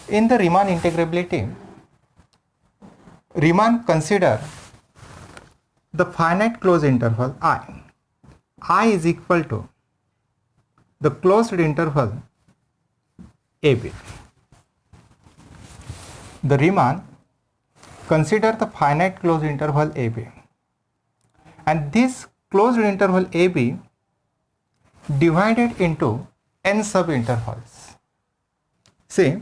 In the Riemann integrability, Riemann consider the finite closed interval I. I is equal to the closed interval AB. The Riemann consider the finite closed interval AB, and this closed interval AB divided into n subintervals. See,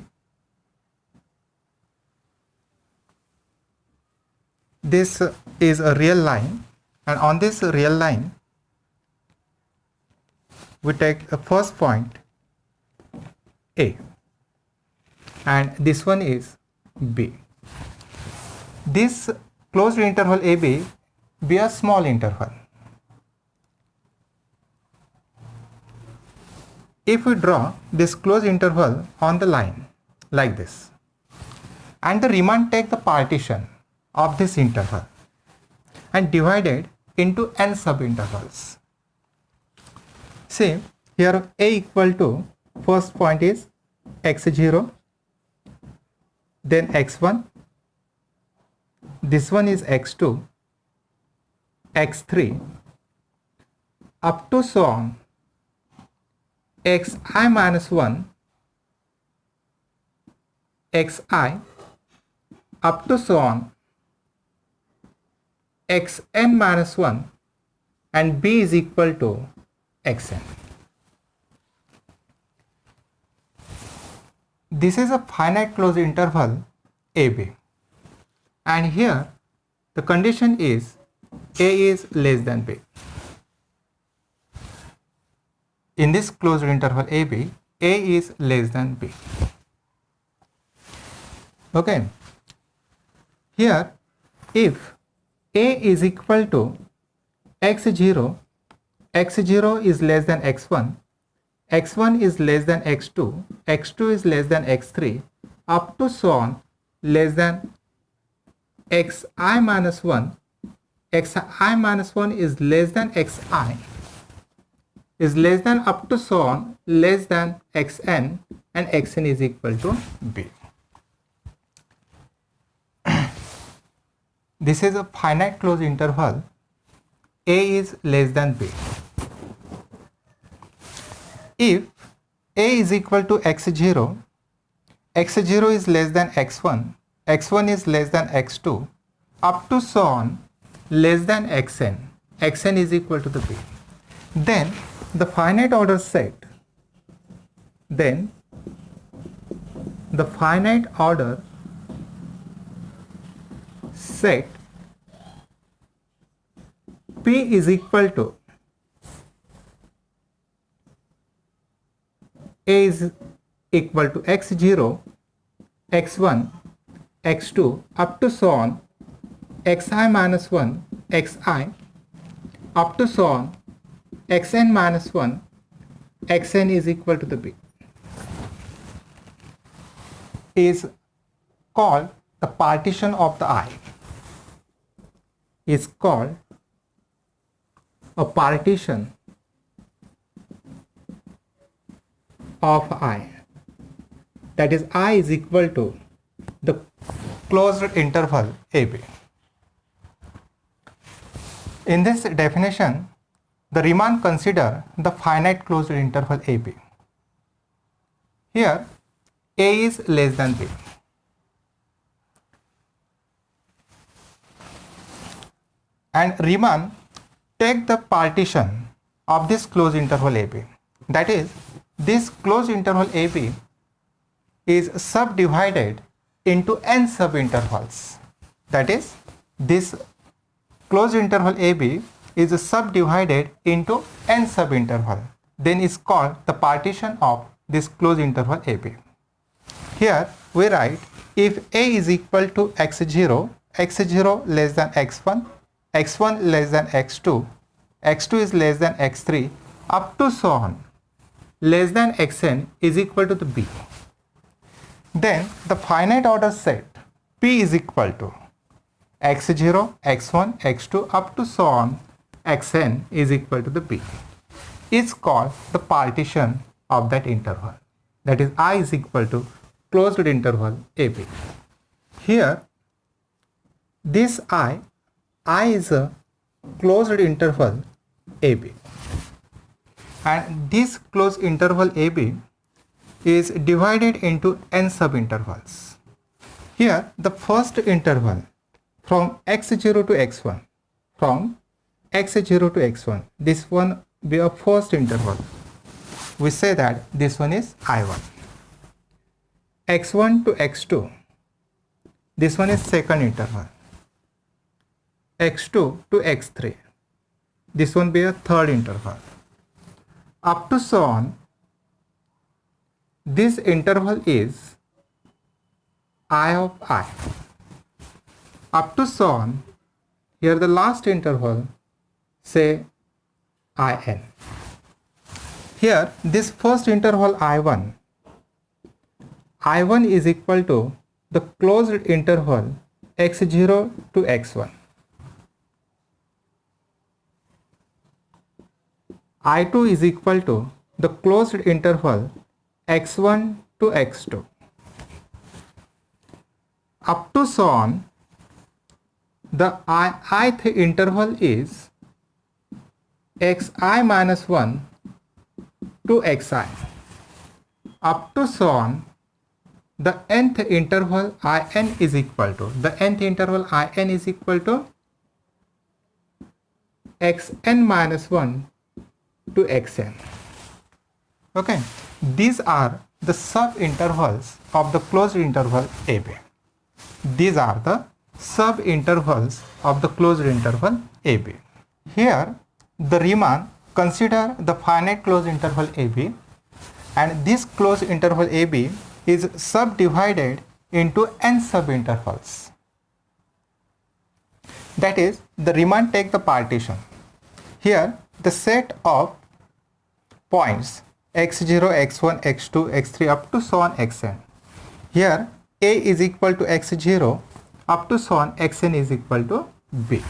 this is a real line, and on this real line we take a first point A, and this one is B. This closed interval AB be a small interval. If we draw this closed interval on the line like this, and the Riemann take the partition of this interval and divide it into n subintervals. See, here A equal to first point is x0, then x1, this one is x2, x3, up to so on xi minus 1, xi, up to so on xn minus 1, and B is equal to xn. This is a finite closed interval AB, and here the condition is A is less than B. In this closed interval AB, A is less than B. Okay. Here, if A is equal to x0, x0 is less than x1, x1 is less than x2, x2 is less than x3, up to so on less than xi minus 1, xi minus 1 is less than xi, is less than up to so on less than xn, and xn is equal to B. This is a finite closed interval. A is less than B. If A is equal to x0, x0 is less than x1, x1 is less than x2, up to so on less than xn, xn is equal to the B. Then the finite order set, set P is equal to A is equal to x0, x1, x2, up to so on xi minus 1, xi, up to so on xn minus 1, xn is equal to the B, is called the partition of the I, is called a partition of I, that is I is equal to the closed interval AB. In this definition, the Riemann consider the finite closed interval AB. Here A is less than B. And Riemann take the partition of this closed interval AB. That is, this closed interval AB is subdivided into n subintervals. That is, this closed interval AB is subdivided into n subinterval. Then is called the partition of this closed interval AB. Here we write, if A is equal to x0, x0 less than x1, x1 less than x2, x2 is less than x3, up to so on less than xn is equal to the B. Then the finite order set P is equal to x0, x1, x2, up to so on xn is equal to the B, is called the partition of that interval. That is, I is equal to closed interval AB. Here this I is a closed interval AB, and this closed interval AB is divided into n subintervals. Here the first interval from x0 to x1, from x0 to x1, this one be a first interval. We say that this one is I1. x1 to x2, this one is second interval. x2 to x3, this one be a third interval. Up to so on, this interval is I of I. Up to so on, here the last interval, say In. Here this first interval I1 is equal to the closed interval x0 to x1. I2 is equal to the closed interval x1 to x2. Up to so on, the ith interval is xi minus 1 to xi. Up to so on, the nth interval in is equal to, xn minus 1 to xn. Okay, these are the sub-intervals of the closed interval AB. These are the sub-intervals of the closed interval AB. Here, the Riemann consider the finite closed interval AB, and this closed interval AB is subdivided into n subintervals. That is, the Riemann take the partition. Here, the set of points x0, x1, x2, x3 up to so on xn. Here A is equal to x0 up to so on xn is equal to B.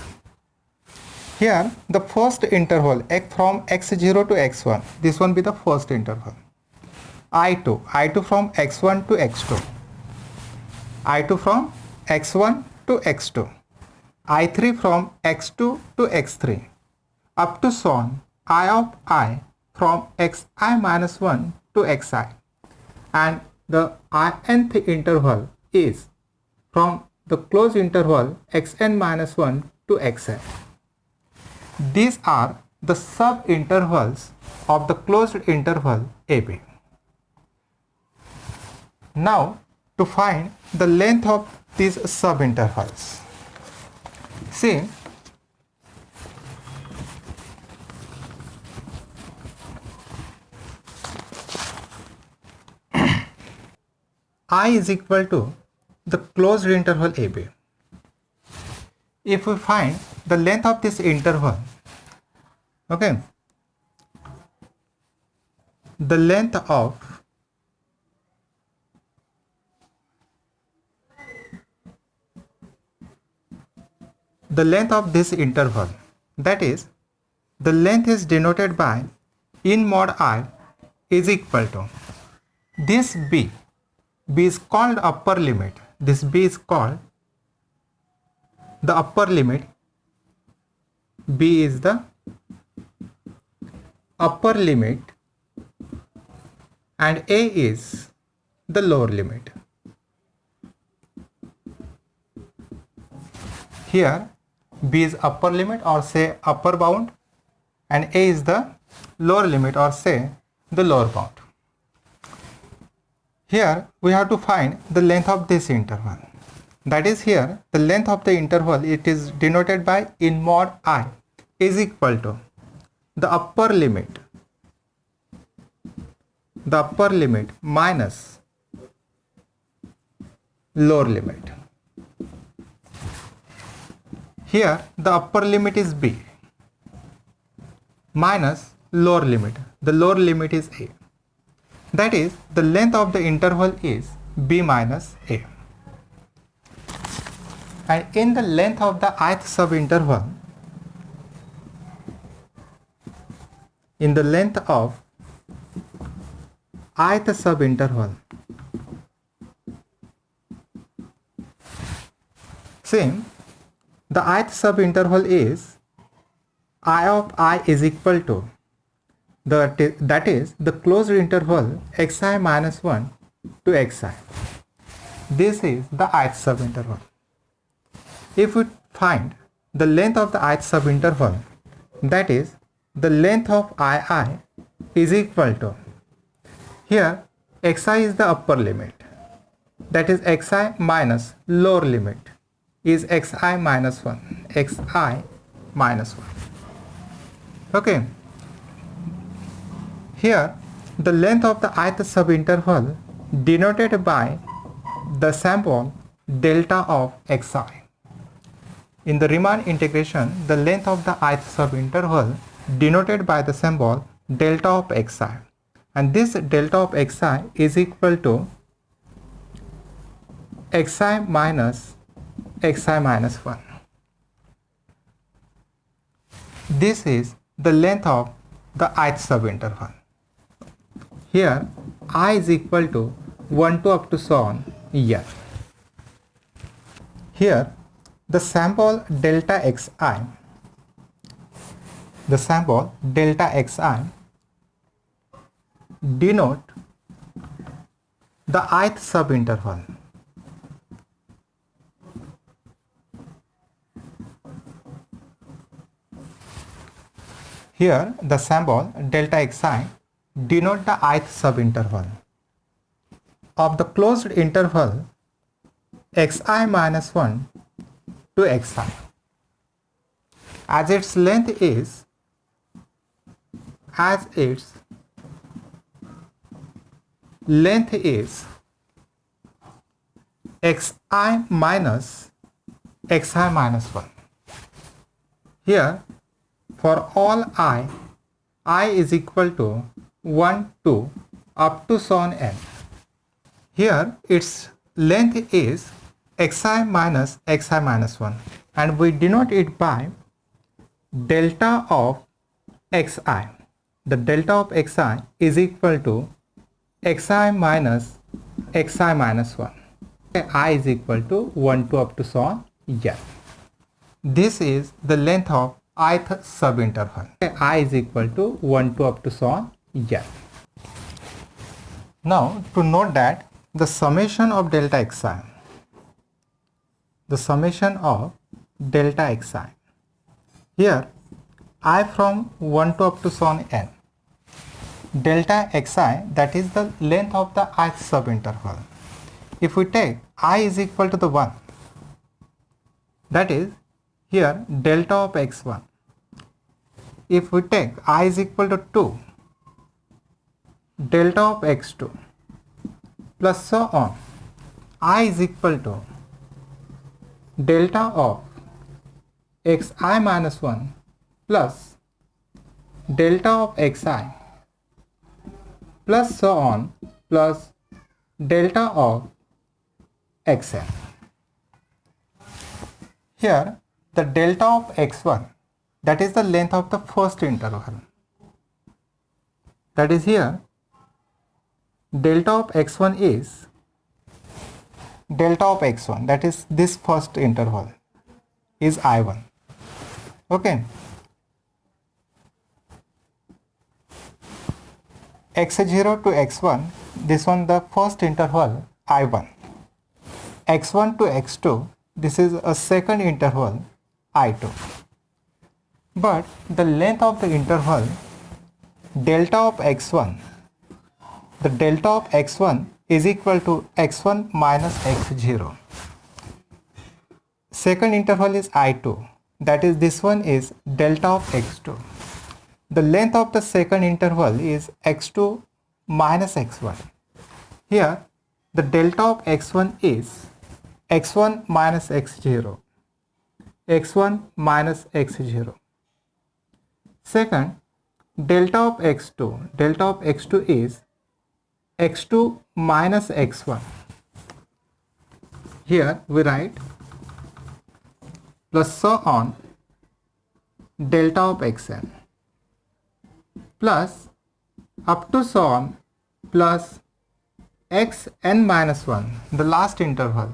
Here the first interval from x0 to x1, this one be the first interval. I2 from x1 to x2, I2 from x1 to x2, I3 from x2 to x3, up to so on I of I from xi minus 1 to xi, and the nth interval is from the closed interval xn minus 1 to xn. These are the sub-intervals of the closed interval AB. Now, to find the length of these sub-intervals, see, I is equal to the closed interval AB. If we find the length of this interval, okay, the length of this interval, that is, the length is denoted by in mod I is equal to this B. B is called upper limit. This B is called the upper limit. B is the upper limit and A is the lower limit. Here B is upper limit or say upper bound, and A is the lower limit or say the lower bound. Here we have to find the length of this interval. That is, here the length of the interval, it is denoted by in mod I is equal to the upper limit minus lower limit. Here the upper limit is B minus lower limit. The lower limit is A. That is, the length of the interval is B minus A. And in the length of the ith subinterval, in the length of ith subinterval, See, the ith subinterval is I of I is equal to that is the closed interval xi minus 1 to xi. This is the ith subinterval. If we find the length of the ith subinterval, that is the length of I is equal to, here xi is the upper limit, that is xi minus lower limit is xi minus 1, xi minus 1. Okay. Here the length of the ith subinterval denoted by the symbol delta of xi. In the Riemann integration, the length of the ith subinterval denoted by the symbol delta of xi, and this delta of xi is equal to xi minus 1. This is the length of the ith subinterval. Here I is equal to 1 to up to so on n. Here the symbol delta xi, denote the ith subinterval. Here the symbol delta xi denote the ith subinterval of the closed interval xi minus 1 to xi, as its length is xi minus 1. Here for all I is equal to 1 to up to so on n. Here its length is xi minus 1, and we denote it by delta of xi. The delta of xi is equal to xi minus 1. I is equal to 1 to up to so on n. This is the length of ith subinterval. I is equal to 1 to up to so on n. Now to note that the summation of delta xi, here I from 1 to up to so on n, delta xi, that is the length of the ith subinterval. If we take I is equal to the 1, that is here delta of x1. If we take I is equal to 2, delta of x2, plus so on, I is equal to delta of xi minus 1 plus delta of xi, plus so on, plus delta of xn. Here the delta of x1, that is the length of the first interval, that is here delta of x1 is delta of x1, that is this first interval, is I1. Okay. x0 to x1, this one the first interval I1. x1 to x2, this is a second interval I2. But the length of the interval delta of x1, the delta of x1 is equal to x1 minus x0. Second interval is I2, that is this one is delta of x2. The length of the second interval is x2 minus x1. Here the delta of x1 is x1 minus x0, x1 minus x0. Second, delta of x2 is x2 minus x1. Here we write plus so on delta of xn, plus up to so on plus xn minus 1, the last interval,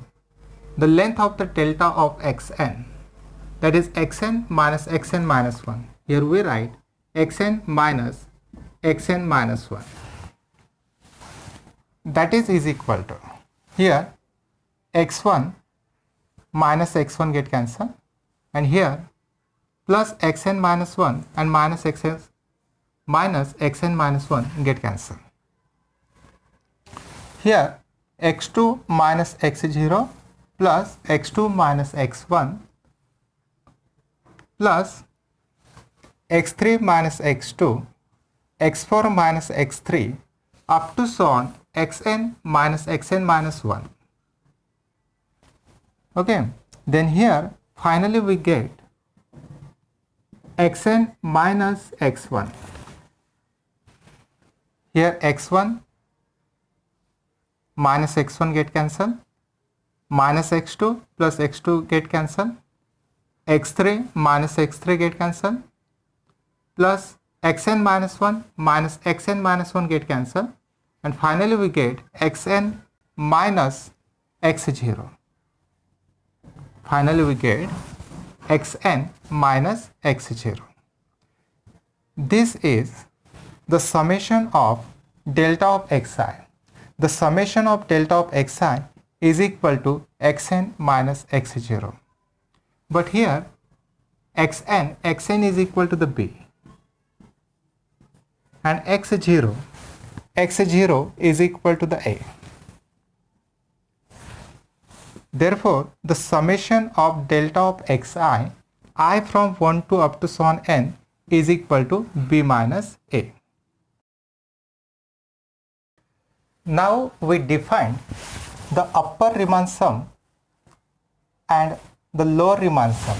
the length of the delta of xn, that is xn minus 1. Here we write xn minus 1. That is equal to, here x1 minus x1 get cancelled, and here plus xn minus 1 and minus xn minus 1 get cancelled. Here x2 minus x0 plus x2 minus x1 plus x3 minus x2, x4 minus x3 up to so on xn minus 1. Okay, then here finally we get xn minus x1. Here x1 minus x1 get cancelled, minus x2 plus x2 get cancelled, x3 minus x3 get cancelled, plus xn minus 1 minus xn minus 1 get cancelled, and finally we get xn minus x0. Finally we get xn minus x0. This is the summation of delta of xi. The summation of delta of xi is equal to xn minus x0. But here xn is equal to the b, and x0 is equal to the a. Therefore, the summation of delta of xi, I from 1 to up to so on n, is equal to b minus a. Now we define the upper Riemann sum and the lower Riemann sum.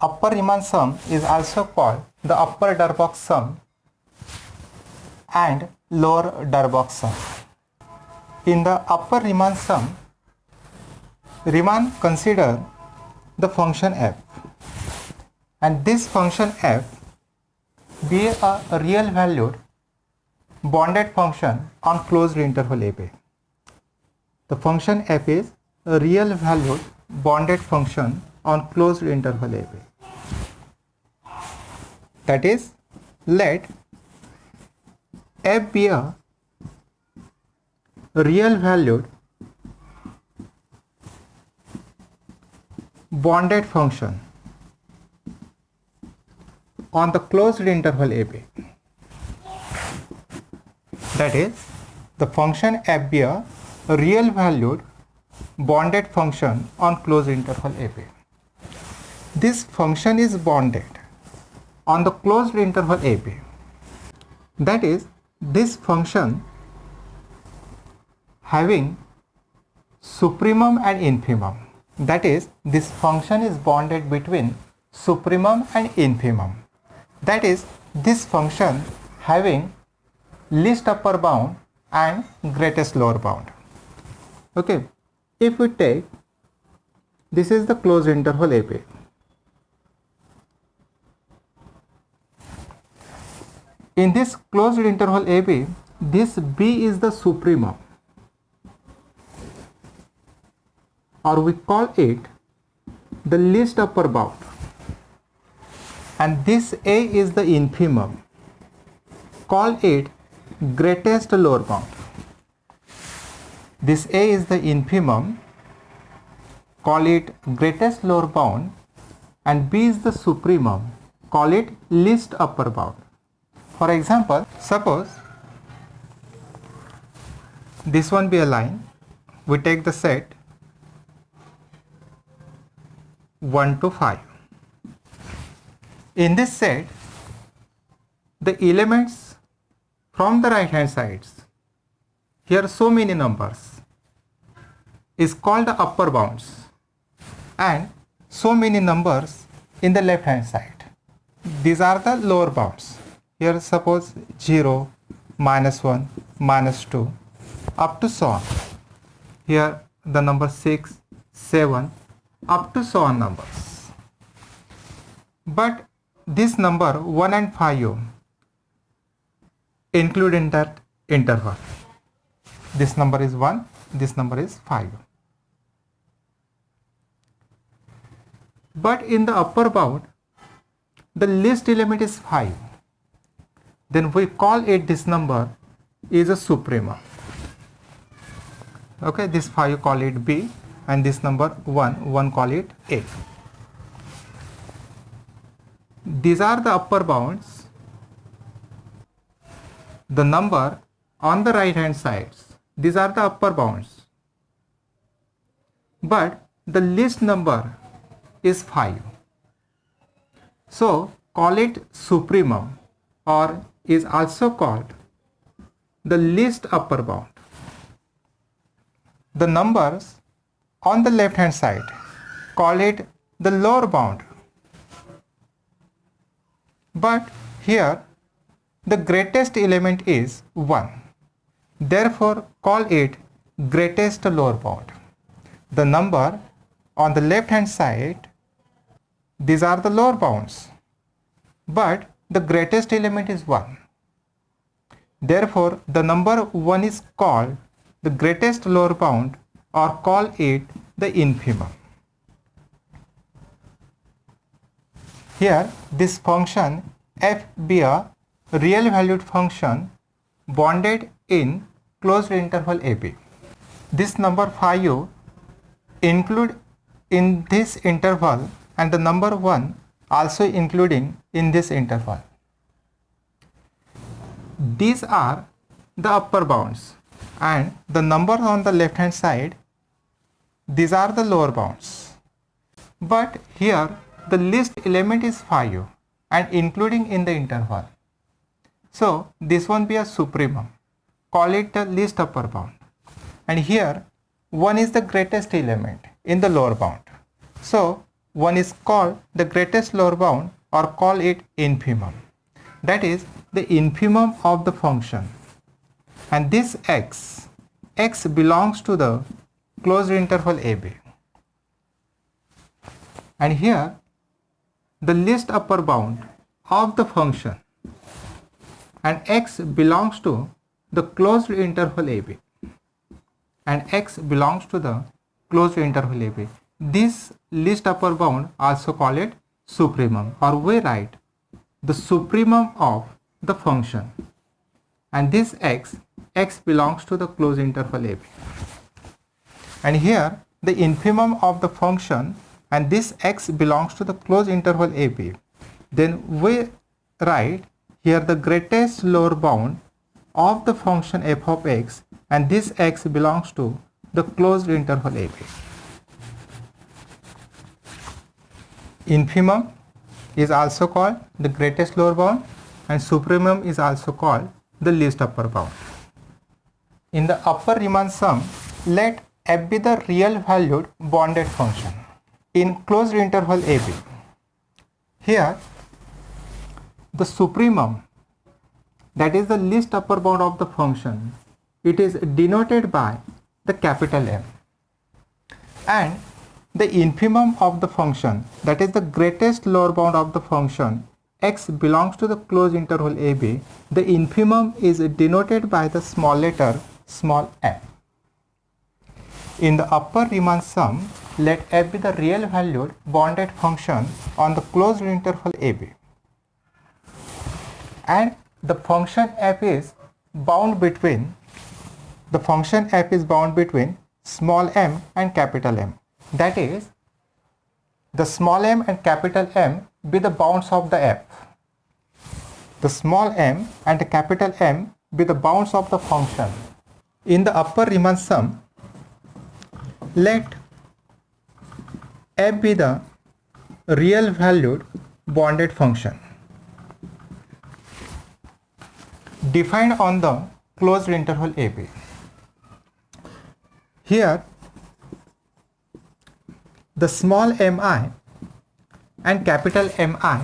Upper Riemann sum is also called the upper Darboux sum and lower Darboux sum. In the upper Riemann sum, Riemann consider the function f, and this function f be a real valued bonded function on closed interval AB. The function f is a real valued bonded function on closed interval AB. That is, let f be a real valued bonded function on the closed interval AB. That is, the function f be a real valued bonded function on closed interval AB. This function is bonded on the closed interval AB. That is, this function having supremum and infimum. That is, this function is bonded between supremum and infimum. That is, this function having least upper bound and greatest lower bound. Okay, if we take, this is the closed interval AB. In this closed interval AB, this B is the supremum, or we call it the least upper bound, and this A is the infimum, call it greatest lower bound. This A is the infimum, call it greatest lower bound, and B is the supremum, call it least upper bound. For example, suppose this one be a line, we take the set 1 to 5. In this set, the elements from the right hand sides, here so many numbers, is called the upper bounds, and so many numbers in the left hand side, these are the lower bounds. Here suppose 0, minus 1, minus 2, up to so on. Here the number 6, 7, up to so on numbers. But this number 1 and 5 include in that interval. This number is 1, this number is 5. but in the upper bound the least element is 5, then we call it, this number is a supremum. Okay, this 5 call it B, and this number 1 call it A. These are the upper bounds. The number on the right hand sides, these are the upper bounds, but the least number is 5. So call it supremum, or is also called the least upper bound. The numbers on the left hand side, call it the lower bound, but here the greatest element is 1, therefore call it greatest lower bound. The number on the left hand side, these are the lower bounds, but the greatest element is 1, therefore the number 1 is called the greatest lower bound, or call it the infimum. Here this function f be a real valued function bounded in closed interval AB. This number 5 include in this interval, and the number 1 also including in this interval. These are the upper bounds, and the numbers on the left hand side, these are the lower bounds, but here the least element is 5 and including in the interval. So this one be a supremum, call it the least upper bound, and here 1 is the greatest element in the lower bound, so 1 is called the greatest lower bound, or call it infimum. That is the infimum of the function, and this x belongs to the closed interval AB, and here the least upper bound of the function, and x belongs to the closed interval AB, and x belongs to the closed interval AB. This least upper bound also call it supremum, or we write the supremum of the function, and this x belongs to the closed interval AB, and here the infimum of the function, and this x belongs to the closed interval AB. Then we write here the greatest lower bound of the function f of x, and this x belongs to the closed interval AB. Infimum is also called the greatest lower bound, and supremum is also called the least upper bound. In the upper Riemann sum, let f be the real valued bounded function in closed interval AB. Here the supremum, that is the least upper bound of the function, it is denoted by the capital M, and the infimum of the function, that is the greatest lower bound of the function, x belongs to the closed interval AB, the infimum is denoted by the small letter small m. In the upper Riemann sum, let f be the real valued bounded function on the closed interval AB, and the function f is bound between small m and capital M. That is, the small m and capital M be the bounds of the f. The small m and the capital M be the bounds of the function. In the upper Riemann sum, let f be the real valued bounded function defined on the closed interval AB. Here the small mi and capital Mi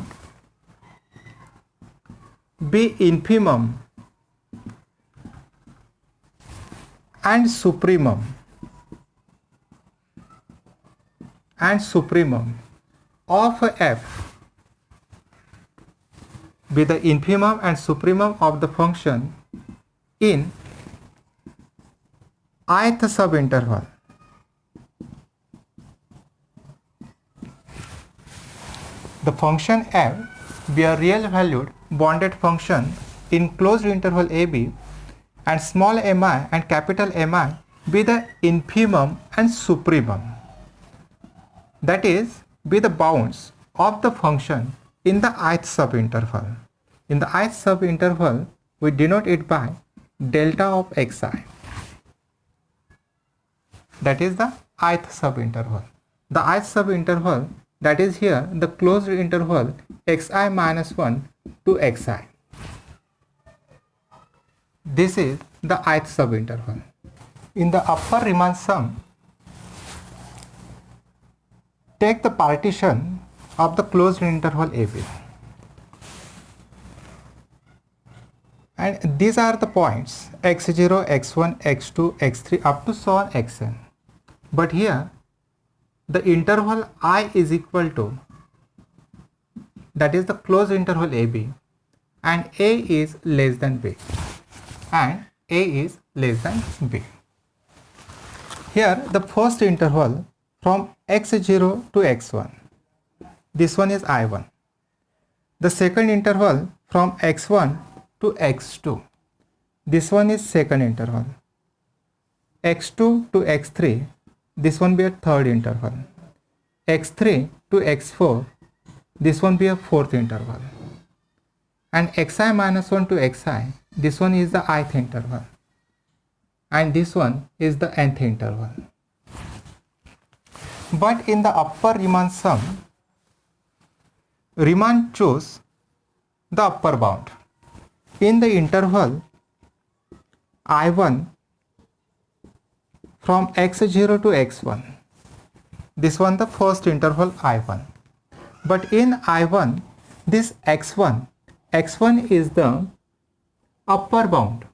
be infimum and supremum of f, be the infimum and supremum of the function in ith subinterval. the function f be a real valued bounded function in closed interval ab, and small mi and capital Mi be the infimum and supremum, that is, be the bounds of the function in the ith subinterval. In the ith subinterval, we denote it by delta of xi. That is the ith subinterval. The ith subinterval, that is here the closed interval xi minus 1 to xi. This is the ith subinterval. In the upper Riemann sum, take the partition of the closed interval AB. And these are the points x0, x1, x2, x3 up to so on xn. But here the interval I is equal to, that is the closed interval AB, and A is less than B, and A is less than B. Here the first interval from x0 to x1, this one is I1. The second interval from x1 to x2, this one is second interval. x2 to x3, this one be a third interval. x3 to x4, this one be a fourth interval. And xi minus 1 to xi, this one is the ith interval. And this one is the nth interval. But in the upper Riemann sum, Riemann chose the upper bound. In the interval I1 from x0 to x1, this one the first interval I1. But in I1, this x1 is the upper bound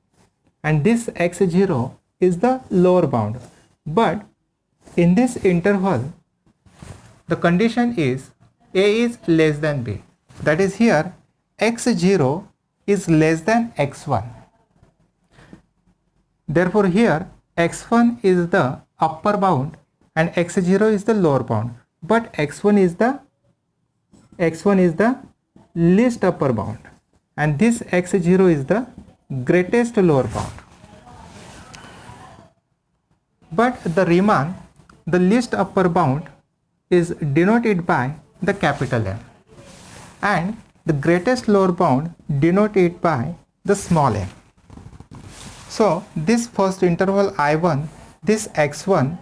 and this x0 is the lower bound. But in this interval, the condition is A is less than B. That is here x0 is less than x1. Therefore here x1 is the upper bound and x0 is the lower bound. But x1 is the least upper bound and this x0 is the greatest lower bound. But the Riemann, the least upper bound is denoted by the capital M and the greatest lower bound denoted by the small m. So this first interval I1, this x1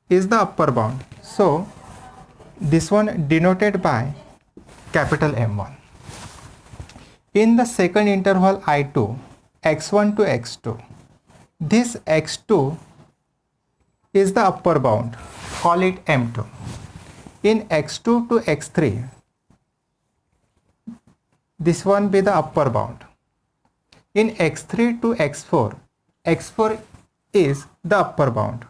is the upper bound. So this one denoted by capital M1. In the second interval I2, x1 to x2, this x2 is the upper bound, call it M2. In x2 to x3, this one be the upper bound. In x3 to x4, x4 is the upper bound.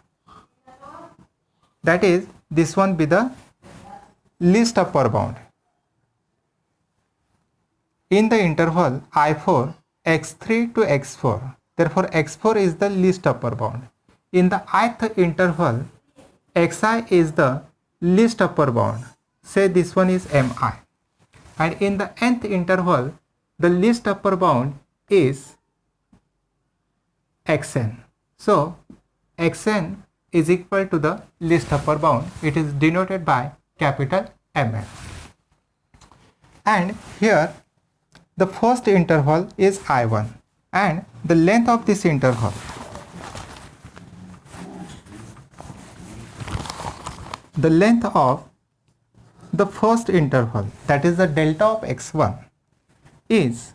That is, this one be the least upper bound. In the interval I4, x3 to x4, therefore x4 is the least upper bound. In the ith interval, xi is the least upper bound. Say this one is mi. And in the nth interval, the least upper bound is xn. So xn is equal to the least upper bound. It is denoted by capital Mn. And here the first interval is I1 and the length of this interval, the length of the first interval, that is the delta of x1, is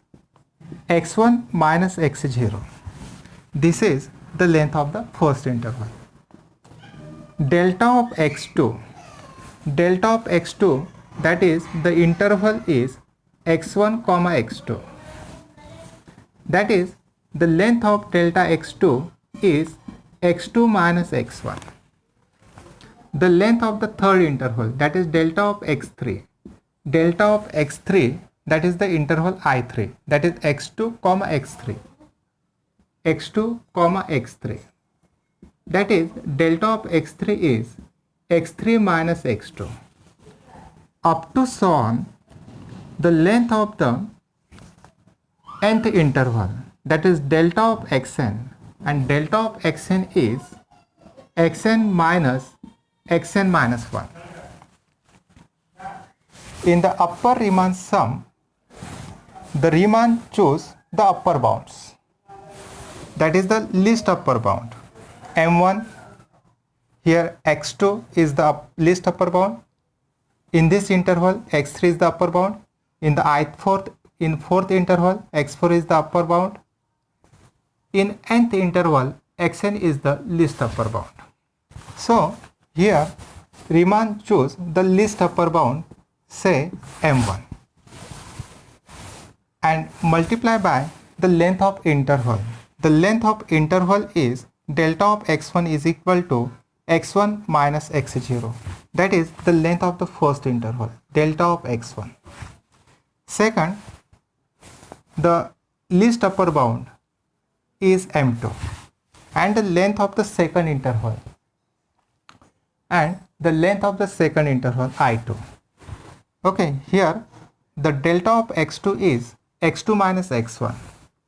x1 minus x0. This is the length of the first interval. Delta of x2, that is the interval is x1 comma x2. That is the length of delta x2 is x2 minus x1. The length of the third interval, that is delta of x3. Delta of x3, that is the interval I3, that is x2 comma x3. x2 comma x3. That is delta of x3 is x3 minus x2. up to so on the length of the nth interval, that is delta of xn, and delta of xn is xn minus 1. In the upper Riemann sum, the Riemann choose the upper bounds, that is the least upper bound. M1, here x2 is the least upper bound. In this interval, x3 is the upper bound. In the fourth interval, x4 is the upper bound. In nth interval, xn is the least upper bound. So here Riemann choose the least upper bound, say m1, and multiply by the length of interval. The length of interval is delta of x1 is equal to x1 minus x0. That is the length of the first interval, delta of x1. Second, the least upper bound is m2, and the length of the second interval, I2. Okay, here the delta of x2 is x2 minus x1.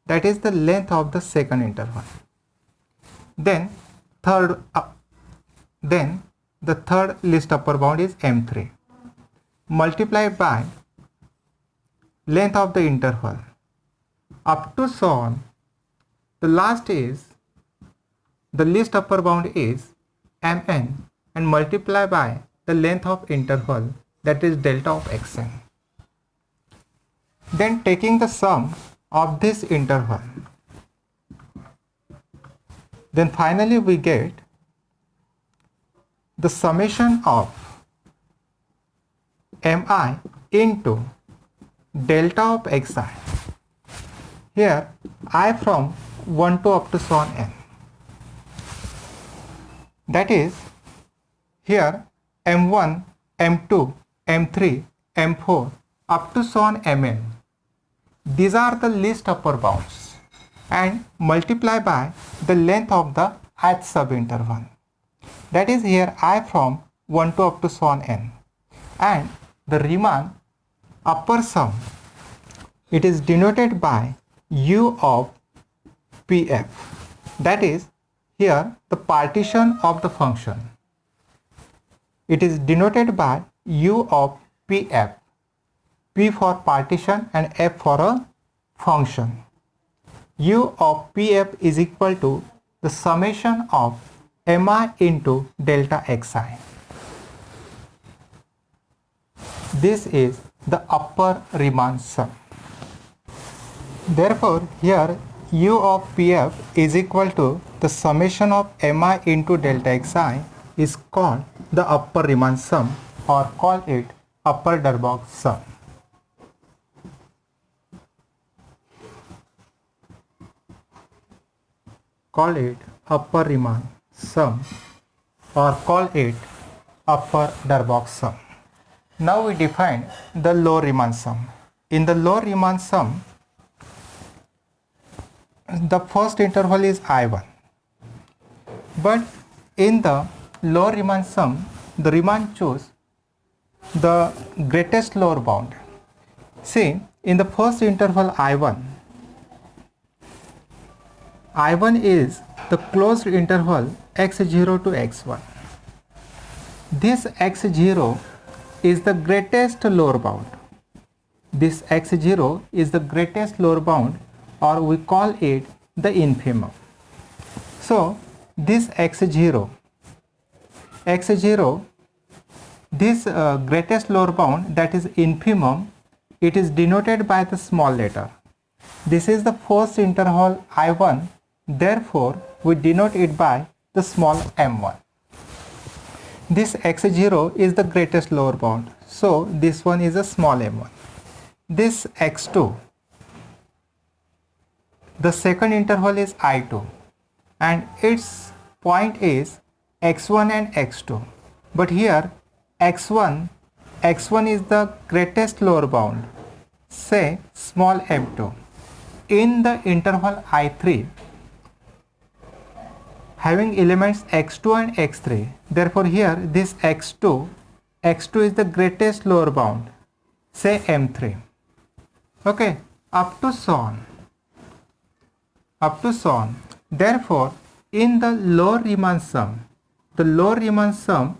That is the length of the second interval. Then the third least upper bound is m3. Multiply by length of the interval up to so on. The last is the least upper bound is mn, and multiply by the length of interval, that is delta of xn. Then taking the sum of this interval, then finally we get the summation of mi into delta of xi. Here I from 1 to up to so on n. That is, here m1, m2, m3, m4 up to so on mn. These are the least upper bounds, and multiply by the length of the ith subinterval. That is, here I from 1 to up to so on n. And the Riemann upper sum, it is denoted by u of pf. That is, here the partition of the function, it is denoted by u of pf, p for partition and f for a function. U of pf is equal to the summation of mi into delta xi. This is the upper Riemann sum. Therefore, here u of pf is equal to the summation of mi into delta xi is called the upper Riemann sum, or call it upper Darboux sum. Call it upper Riemann sum, or call it upper Darboux sum. Now we define the lower Riemann sum. In the lower Riemann sum, the first interval is I1. But in the lower Riemann sum, the Riemann choose the greatest lower bound. See, in the first interval I1 is the closed interval x0 to x1. This x0 is the greatest lower bound. This x0 is the greatest lower bound, or we call it the infimum. So this x0, this greatest lower bound, that is infimum, it is denoted by the small letter. This is the first interval I1, therefore we denote it by the small m1. This x0 is the greatest lower bound, so this one is a small m1. This x2, the second interval is I2, and its point is x1 and x2. But here x1 is the greatest lower bound, say small m2. In the interval I3, having elements x2 and x3, therefore here this x2 x2 is the greatest lower bound, say m3. Okay, up to so on. Therefore, in the lower Riemann sum,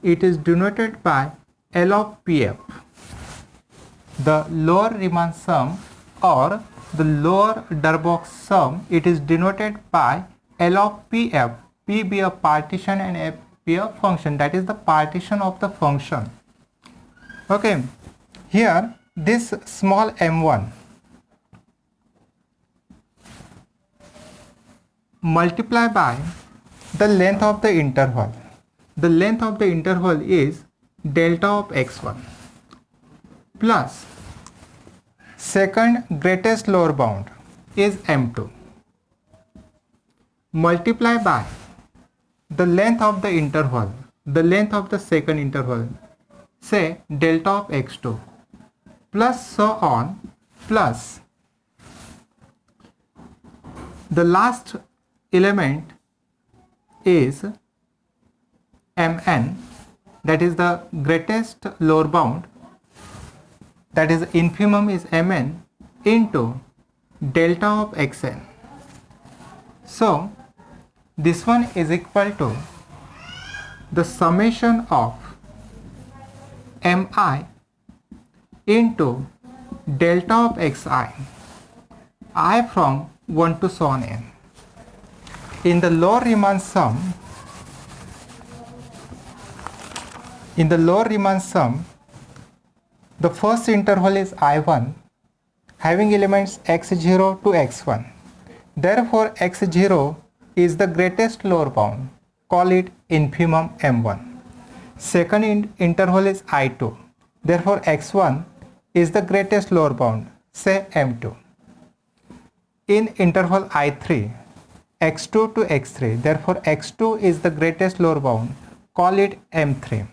it is denoted by L of PF. The lower Riemann sum or the lower Darboux sum, it is denoted by L of PF. P be a partition and F be a function, that is the partition of the function. Okay, here this small m1 multiply by the length of the interval. The length of the interval is delta of x1 plus second greatest lower bound is m2 multiply by the length of the interval, the length of the second interval, say delta of x2 plus so on, plus the last element is mn, that is the greatest lower bound, that is infimum is mn into delta of xn. So this one is equal to the summation of mi into delta of xi, I from 1 to so on n. In the lower Riemann sum, the first interval is I1 having elements x0 to x1. Therefore, x0 is the greatest lower bound. Call it infimum m1. Second interval is I2. Therefore, x1 is the greatest lower bound. Say m2. In interval I3, x2 to x3. Therefore, x2 is the greatest lower bound. Call it m3.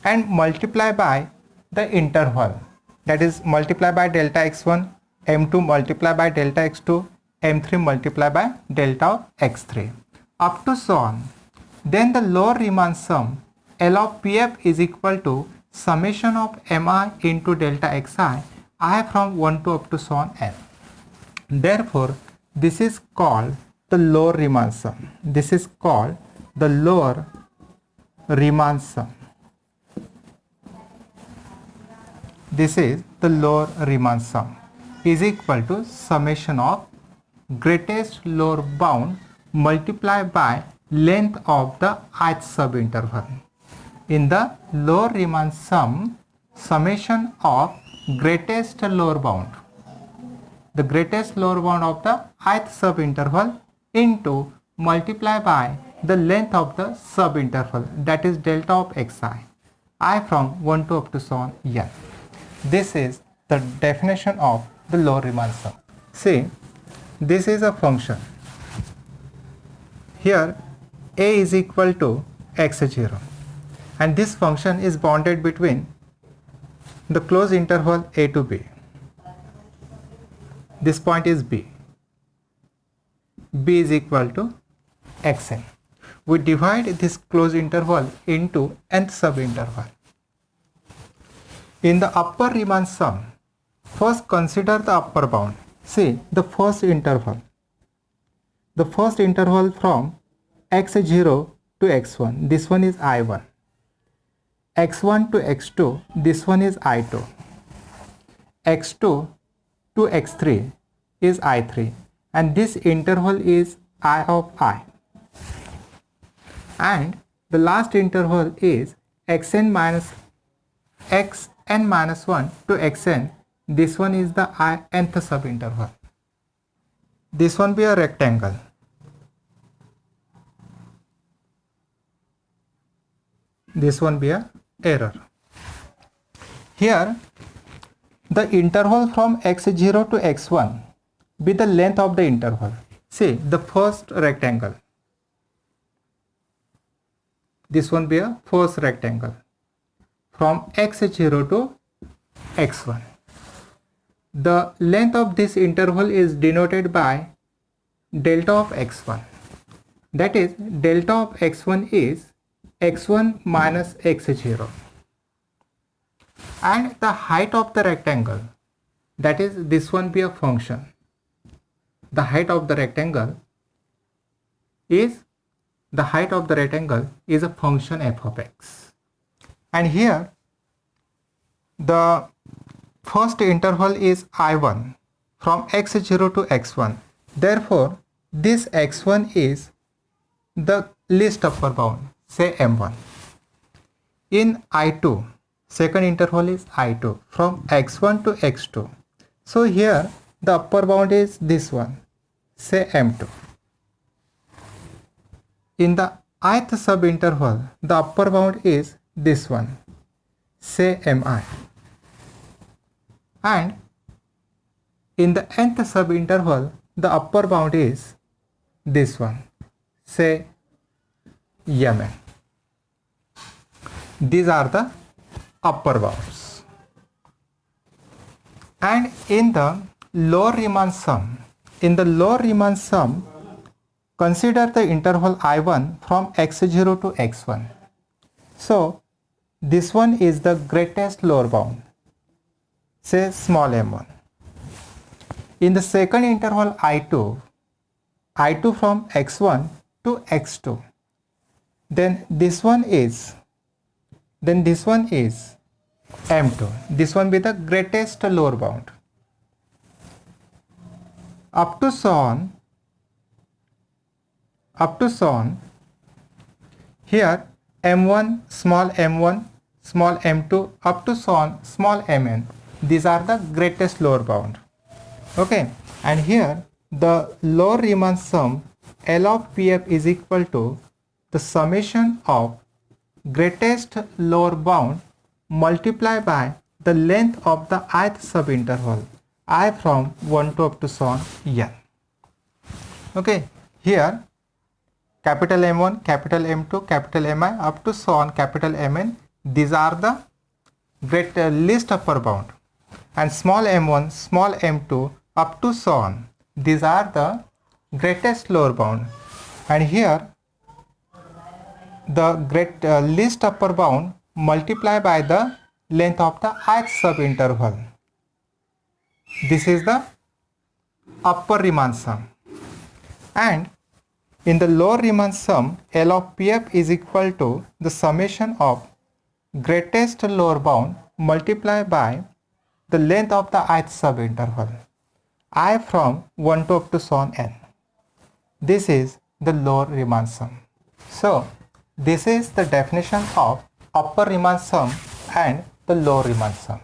And multiply by the interval, that is multiply by delta x1, m2 multiply by delta x2, m3 multiply by delta of x3 up to so on. Then the lower Riemann sum L of PF is equal to summation of mi into delta xi, I from 1 to up to so on n. Therefore, this is called the lower Riemann sum. This is called the lower Riemann sum. This is the lower Riemann sum is equal to summation of greatest lower bound multiplied by length of the ith subinterval. In the lower Riemann sum, summation of greatest lower bound, the greatest lower bound of the ith subinterval into multiply by the length of the subinterval, that is delta of xi, I from 1 to up to so on n. This is the definition of the lower Riemann sum. See, this is a function. Here a is equal to x0 and this function is bounded between the closed interval a to b. This point is b. B is equal to xn. We divide this closed interval into nth subinterval. In the upper Riemann sum, first consider the upper bound. See the first interval. The first interval from x0 to x1, this one is I1. x1 to x2, this one is I2. x2 to x3 is I3. And this interval is I of I. And the last interval is xn minus 1 to xn. This one is the nth subinterval. This one be a rectangle. This one be a error. Here the interval from x0 to x1 be the length of the interval. See the first rectangle. This one be a first rectangle from x0 to x1. The length of this interval is denoted by delta of x1. That is, delta of x1 is x1 minus x0. and the height of the rectangle, that is this one be a function. The height of the rectangle is a function f of x, and here the first interval is I1 from x0 to x1. Therefore, this x1 is the least upper bound, say m1. In I2, second interval is I2 from x1 to x2. So here the upper bound is this one, say m2. In the ith subinterval, the upper bound is this one, say mi. And in the nth subinterval, the upper bound is this one, say mn. These are the upper bounds. And in the lower Riemann sum, consider the interval I1 from x0 to x1. So this one is the greatest lower bound, say small m1. In the second interval I2 from x1 to x2, then this one is m2. This one be the greatest lower bound. Up to so on, here m1, small m2, up to so on, small mn. These are the greatest lower bound. Okay, and here the lower Riemann sum L of PF is equal to the summation of greatest lower bound multiplied by the length of the ith subinterval I from 1 to up to so on n. Okay, here capital M1, capital M2, capital Mi up to so on capital Mn, these are the least upper bound, and small m1, small m2 up to so on, these are the greatest lower bound, and here the least upper bound multiplied by the length of the ith subinterval. This is the upper Riemann sum. And in the lower Riemann sum, L of PF is equal to the summation of greatest lower bound multiplied by the length of the ith subinterval I from 1 to up to so on n. This is the lower Riemann sum. So this is the definition of upper Riemann sum and the lower Riemann sum.